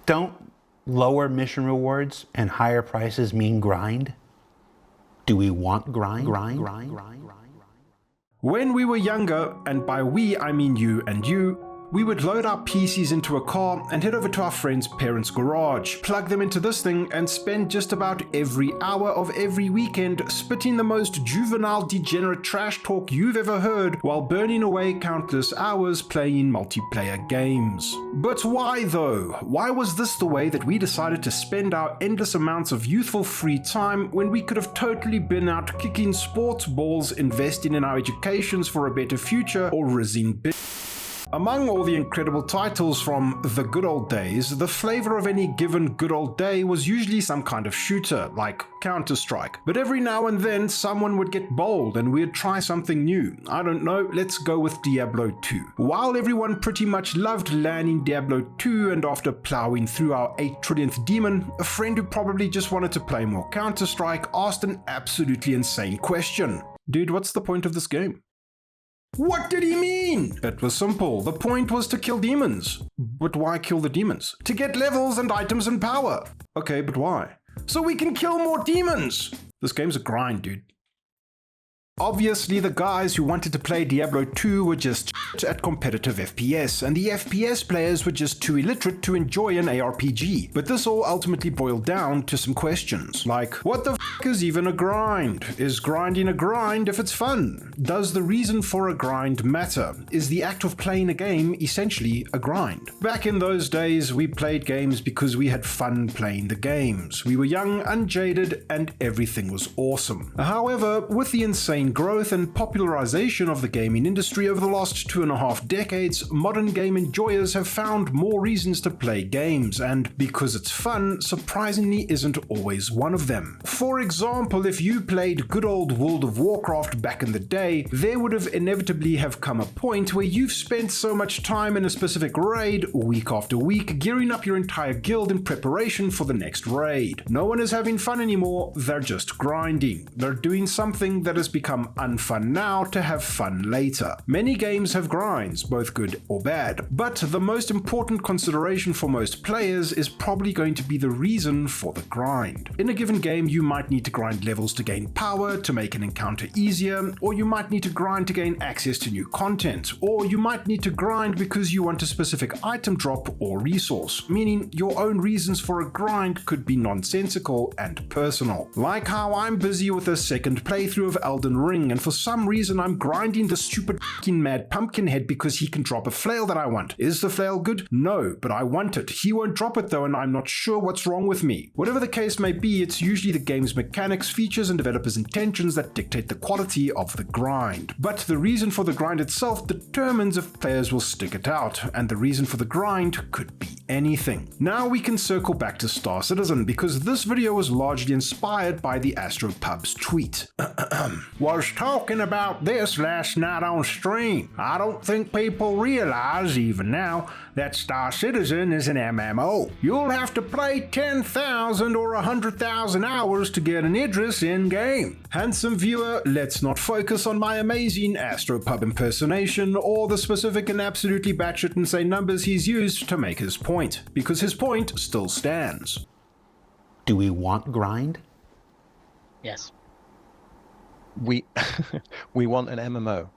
Don't lower mission rewards and higher prices mean grind? Do we want grind? When we were younger, and by we I mean you and you, we would load our PCs into a car and head over to our friend's parents' garage, plug them into this thing, and spend just about every hour of every weekend spitting the most juvenile degenerate trash talk you've ever heard while burning away countless hours playing multiplayer games. But why though? Why was this the way that we decided to spend our endless amounts of youthful free time when we could have totally been out kicking sports balls, investing in our educations for a better future, or rizzing big? Among all the incredible titles from the good old days, the flavor of any given good old day was usually some kind of shooter, like Counter-Strike. But every now and then, someone would get bold and we'd try something new. I don't know, let's go with Diablo 2. While everyone pretty much loved landing Diablo 2, and after plowing through our 8 trillionth demon, a friend who probably just wanted to play more Counter-Strike asked an absolutely insane question. Dude, what's the point of this game? What did he mean? It was simple. The point was to kill demons. But why kill the demons? To get levels and items and power. Okay, but why? So we can kill more demons. This game's a grind, dude. Obviously, the guys who wanted to play Diablo 2 were just shit at competitive FPS, and the FPS players were just too illiterate to enjoy an ARPG. But this all ultimately boiled down to some questions, like, what the f is even a grind? Is grinding a grind if it's fun? Does the reason for a grind matter? Is the act of playing a game essentially a grind? Back in those days, we played games because we had fun playing the games. We were young, unjaded, and everything was awesome. However, with the insane growth and popularization of the gaming industry over the last 2.5 decades, modern game enjoyers have found more reasons to play games, and because it's fun, surprisingly isn't always one of them. For example, if you played good old World of Warcraft back in the day, there would have inevitably have come a point where you've spent so much time in a specific raid, week after week, gearing up your entire guild in preparation for the next raid. No one is having fun anymore, they're just grinding. They're doing something that has become unfun now to have fun later. Many games have grinds, both good or bad, but the most important consideration for most players is probably going to be the reason for the grind. In a given game, you might need to grind levels to gain power, to make an encounter easier, or you might need to grind to gain access to new content, or you might need to grind because you want a specific item drop or resource, meaning your own reasons for a grind could be nonsensical and personal. Like how I'm busy with a second playthrough of Elden Ring, and for some reason I'm grinding the stupid f***ing mad pumpkin head because he can drop a flail that I want. Is the flail good? No, but I want it. He won't drop it though, and I'm not sure what's wrong with me. Whatever the case may be, it's usually the game's mechanics, features, and developers' intentions that dictate the quality of the grind. But the reason for the grind itself determines if players will stick it out, and the reason for the grind could be anything. Now we can circle back to Star Citizen, because this video was largely inspired by the Astropub's tweet. Was talking about this last night on stream. I don't think people realize, even now, that Star Citizen is an MMO. You'll have to play 10,000 or 100,000 hours to get an Idris in-game. Handsome viewer, let's not focus on my amazing Astropub impersonation or the specific and absolutely batshit insane numbers he's used to make his point, because his point still stands. Do we want grind? Yes. We want an MMO.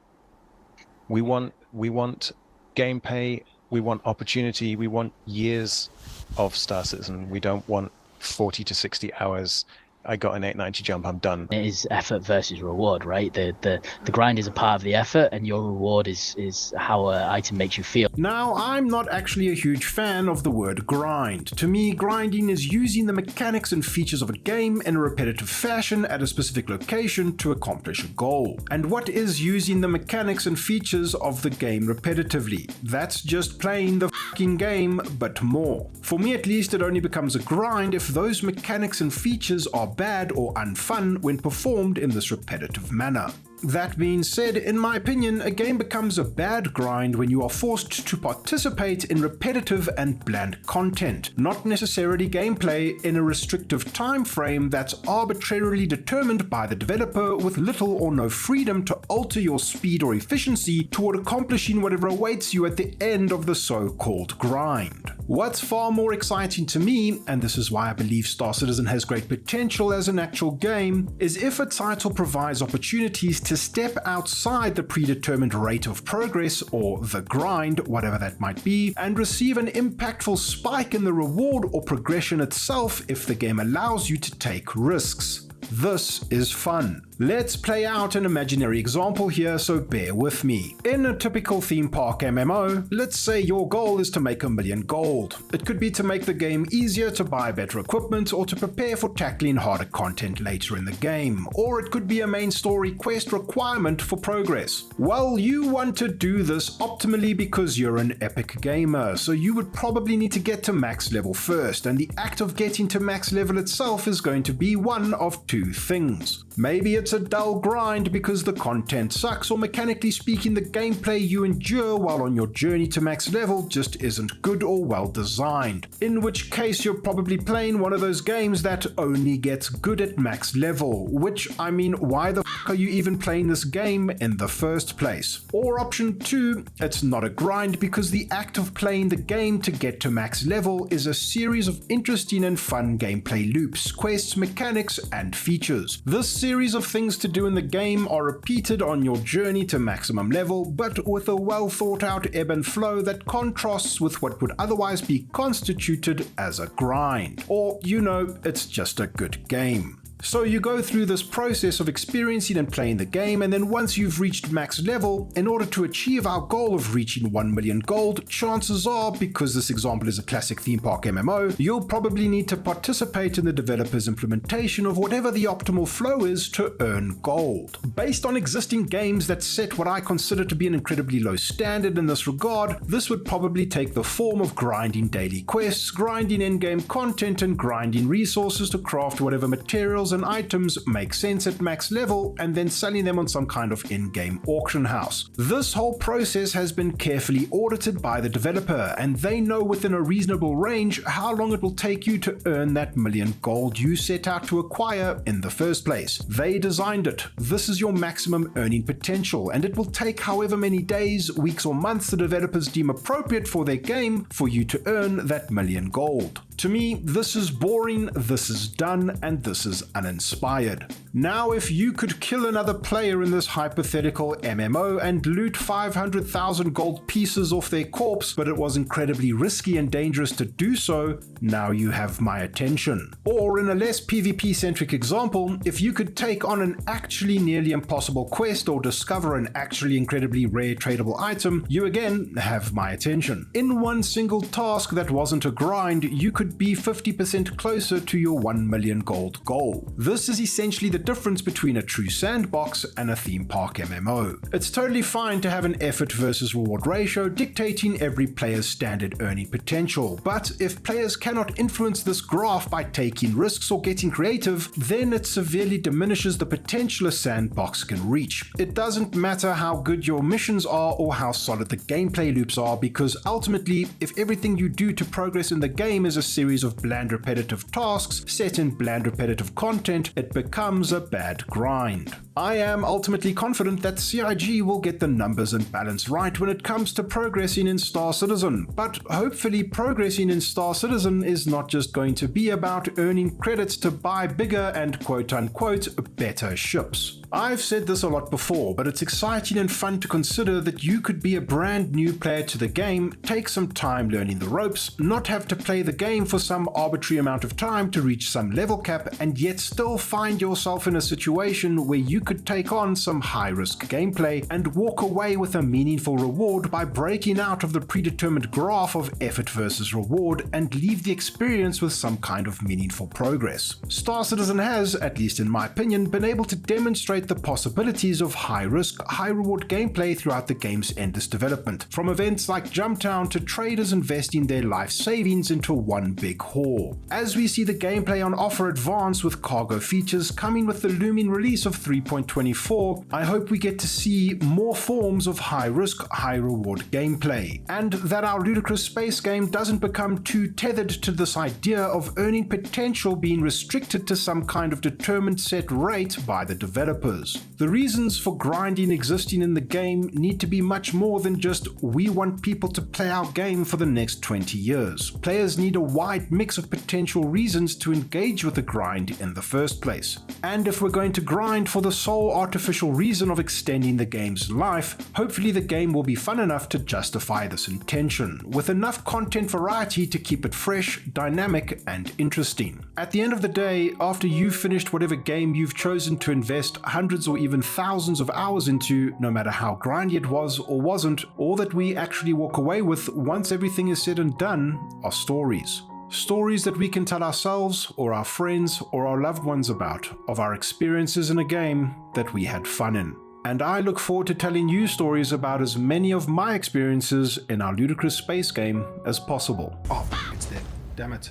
We want gameplay. We want opportunity. We want years of Star Citizen. We don't want 40 to 60 hours. I got an 890 jump, I'm done. It is effort versus reward, right? The grind is a part of the effort, and your reward is how an item makes you feel. Now, I'm not actually a huge fan of the word grind. To me, grinding is using the mechanics and features of a game in a repetitive fashion at a specific location to accomplish a goal. And what is using the mechanics and features of the game repetitively? That's just playing the f***ing game, but more. For me at least, it only becomes a grind if those mechanics and features are bad or unfun when performed in this repetitive manner. That being said, in my opinion, a game becomes a bad grind when you are forced to participate in repetitive and bland content, not necessarily gameplay, in a restrictive time frame that's arbitrarily determined by the developer with little or no freedom to alter your speed or efficiency toward accomplishing whatever awaits you at the end of the so-called grind. What's far more exciting to me, and this is why I believe Star Citizen has great potential as an actual game, is if a title provides opportunities to step outside the predetermined rate of progress, or the grind, whatever that might be, and receive an impactful spike in the reward or progression itself if the game allows you to take risks. This is fun. Let's play out an imaginary example here, so bear with me. In a typical theme park MMO, let's say your goal is to make 1 million gold. It could be to make the game easier to buy better equipment or to prepare for tackling harder content later in the game, or it could be a main story quest requirement for progress. Well, you want to do this optimally because you're an epic gamer, so you would probably need to get to max level first, and the act of getting to max level itself is going to be one of two things. Maybe it's a dull grind because the content sucks, or mechanically speaking the gameplay you endure while on your journey to max level just isn't good or well designed, in which case you're probably playing one of those games that only gets good at max level, which, I mean, why the f are you even playing this game in the first place? Or option 2, it's not a grind because the act of playing the game to get to max level is a series of interesting and fun gameplay loops, quests, mechanics, and features. This series of things to do in the game are repeated on your journey to maximum level, but with a well thought out ebb and flow that contrasts with what would otherwise be constituted as a grind. Or, you know, it's just a good game. So you go through this process of experiencing and playing the game, and then once you've reached max level, in order to achieve our goal of reaching 1 million gold, chances are, because this example is a classic theme park MMO, you'll probably need to participate in the developer's implementation of whatever the optimal flow is to earn gold. Based on existing games that set what I consider to be an incredibly low standard in this regard, this would probably take the form of grinding daily quests, grinding in-game content, and grinding resources to craft whatever materials and items make sense at max level, and then selling them on some kind of in-game auction house. This whole process has been carefully audited by the developer, and they know within a reasonable range how long it will take you to earn that million gold you set out to acquire in the first place. They designed it. This is your maximum earning potential, and it will take however many days, weeks, or months the developers deem appropriate for their game for you to earn that million gold. To me, this is boring, this is done, and this is uninspired. Now, if you could kill another player in this hypothetical MMO and loot 500,000 gold pieces off their corpse, but it was incredibly risky and dangerous to do so, now you have my attention. Or in a less PvP-centric example, if you could take on an actually nearly impossible quest or discover an actually incredibly rare tradable item, you again have my attention. In one single task that wasn't a grind, you could be 50% closer to your 1 million gold goal. This is essentially the difference between a true sandbox and a theme park MMO. It's totally fine to have an effort versus reward ratio dictating every player's standard earning potential, but if players cannot influence this graph by taking risks or getting creative, then it severely diminishes the potential a sandbox can reach. It doesn't matter how good your missions are or how solid the gameplay loops are, because ultimately, if everything you do to progress in the game is a series of bland repetitive tasks set in bland repetitive content, it becomes a bad grind. I am ultimately confident that CIG will get the numbers and balance right when it comes to progressing in Star Citizen, but hopefully progressing in Star Citizen is not just going to be about earning credits to buy bigger and quote-unquote better ships. I've said this a lot before, but it's exciting and fun to consider that you could be a brand new player to the game, take some time learning the ropes, not have to play the game for some arbitrary amount of time to reach some level cap, and yet still find yourself in a situation where you could take on some high-risk gameplay and walk away with a meaningful reward by breaking out of the predetermined graph of effort versus reward and leave the experience with some kind of meaningful progress. Star Citizen has, at least in my opinion, been able to demonstrate the possibilities of high-risk, high-reward gameplay throughout the game's endless development, from events like Jumptown to traders investing their life savings into one big haul. As we see the gameplay on offer advance with cargo features coming with the looming release of 3.24, I hope we get to see more forms of high-risk, high-reward gameplay, and that our ludicrous space game doesn't become too tethered to this idea of earning potential being restricted to some kind of determined set rate by the developers. The reasons for grinding existing in the game need to be much more than just we want people to play our game for the next 20 years. Players need a wide mix of potential reasons to engage with the grind in the first place. And if we're going to grind for the sole artificial reason of extending the game's life, hopefully the game will be fun enough to justify this intention, with enough content variety to keep it fresh, dynamic, and interesting. At the end of the day, after you've finished whatever game you've chosen to invest hundreds or even thousands of hours into, no matter how grindy it was or wasn't, all that we actually walk away with once everything is said and done are stories. Stories that we can tell ourselves or our friends or our loved ones about, of our experiences in a game that we had fun in. And I look forward to telling you stories about as many of my experiences in our ludicrous space game as possible. Oh, it's there. Damn it.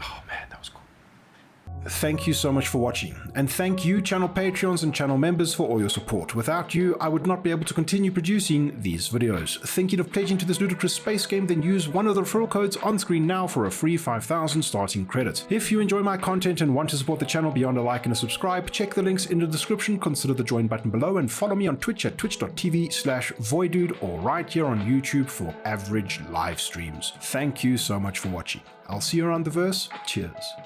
Oh man, that was cool. Thank you so much for watching, and thank you channel Patreons and channel members for all your support. Without you, I would not be able to continue producing these videos. Thinking of pledging to this ludicrous space game? Then use one of the referral codes on screen now for a free 5,000 starting credit. If you enjoy my content and want to support the channel beyond a like and a subscribe, check the links in the description, consider the join button below, and follow me on Twitch at twitch.tv/voidude or right here on YouTube for average live streams. Thank you so much for watching. I'll see you around the verse. Cheers.